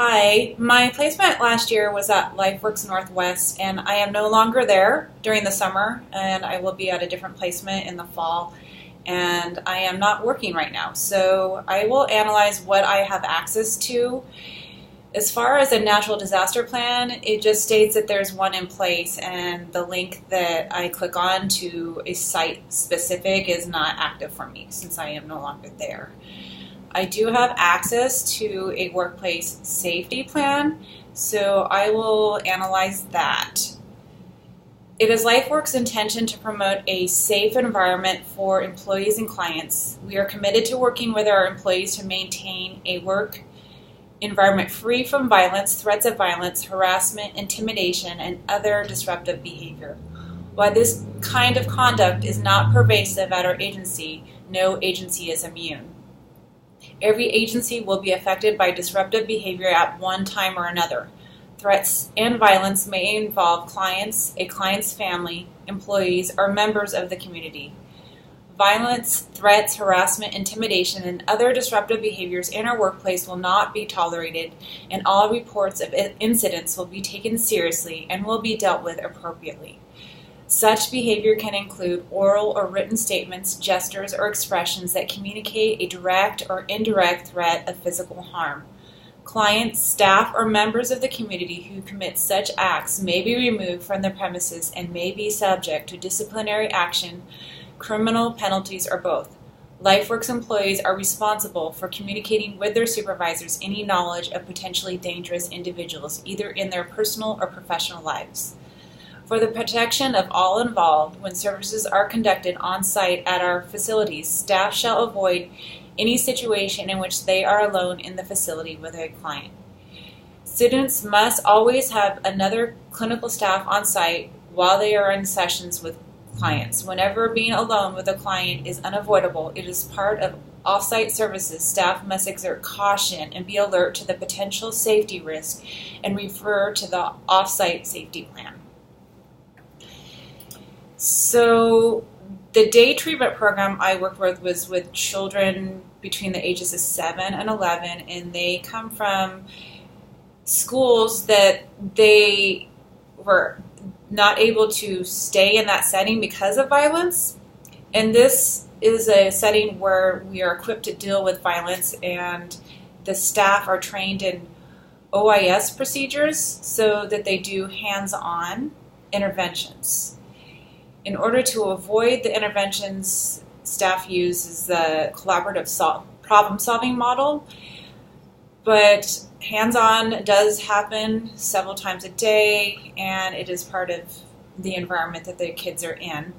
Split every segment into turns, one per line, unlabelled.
Hi, my placement last year was at LifeWorks Northwest, and I am no longer there during the summer, and I will be at a different placement in the fall, and I am not working right now. So I will analyze what I have access to. As far as a natural disaster plan, it just states that there's one in place, and the link that I click on to a site specific is not active for me since I am no longer there. I do have access to a workplace safety plan, so I will analyze that. It is LifeWorks' intention to promote a safe environment for employees and clients. We are committed to working with our employees to maintain a work environment free from violence, threats of violence, harassment, intimidation, and other disruptive behavior. While this kind of conduct is not pervasive at our agency, no agency is immune. Every agency will be affected by disruptive behavior at one time or another. Threats and violence may involve clients, a client's family, employees, or members of the community. Violence, threats, harassment, intimidation, and other disruptive behaviors in our workplace will not be tolerated, and all reports of incidents will be taken seriously and will be dealt with appropriately. Such behavior can include oral or written statements, gestures, or expressions that communicate a direct or indirect threat of physical harm. Clients, staff, or members of the community who commit such acts may be removed from the premises and may be subject to disciplinary action, criminal penalties, or both. LifeWorks employees are responsible for communicating with their supervisors any knowledge of potentially dangerous individuals, either in their personal or professional lives. For the protection of all involved, when services are conducted on-site at our facilities, staff shall avoid any situation in which they are alone in the facility with a client. Students must always have another clinical staff on-site while they are in sessions with clients. Whenever being alone with a client is unavoidable, it is part of off-site services. Staff must exert caution and be alert to the potential safety risk and refer to the off-site safety plan. So the day treatment program I worked with was with children between the ages of 7 and 11, and they come from schools that they were not able to stay in that setting because of violence. And this is a setting where we are equipped to deal with violence, and the staff are trained in OIS procedures so that they do hands-on interventions. In order to avoid the interventions, staff uses the collaborative problem-solving model, but hands-on does happen several times a day, and it is part of the environment that the kids are in.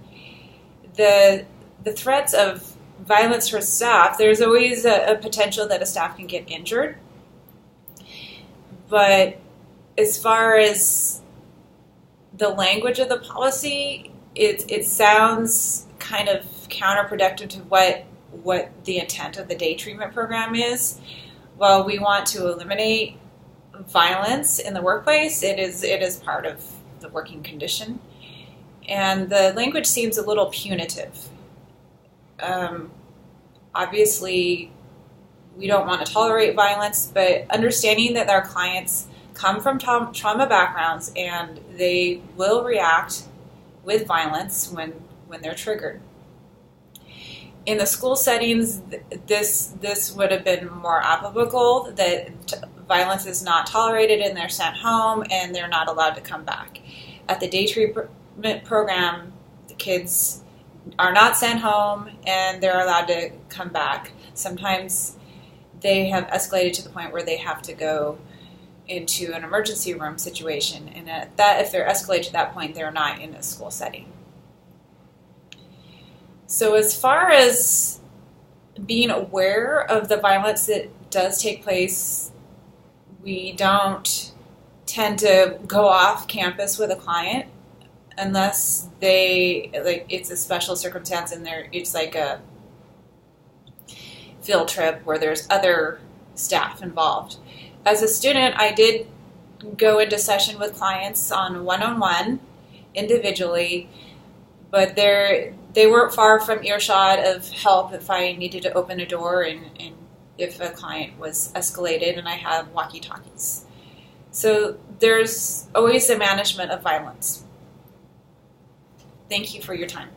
The threats of violence for staff, there's always a potential that a staff can get injured, but as far as the language of the policy, it sounds kind of counterproductive to what the intent of the day treatment program is. While we want to eliminate violence in the workplace, it is part of the working condition. And the language seems a little punitive. Obviously, we don't want to tolerate violence, but understanding that our clients come from trauma backgrounds and they will react with violence when they're triggered. In the school settings, this would have been more applicable, that violence is not tolerated and they're sent home and they're not allowed to come back. At the day treatment program, the kids are not sent home and they're allowed to come back. Sometimes they have escalated to the point where they have to go into an emergency room situation, and if they're escalated to that point, they're not in a school setting. So as far as being aware of the violence that does take place, we don't tend to go off campus with a client unless it's a special circumstance and it's like a field trip where there's other staff involved. As a student, I did go into session with clients on one-on-one individually, but they weren't far from earshot of help if I needed to open a door and if a client was escalated, and I have walkie-talkies. So there's always a management of violence. Thank you for your time.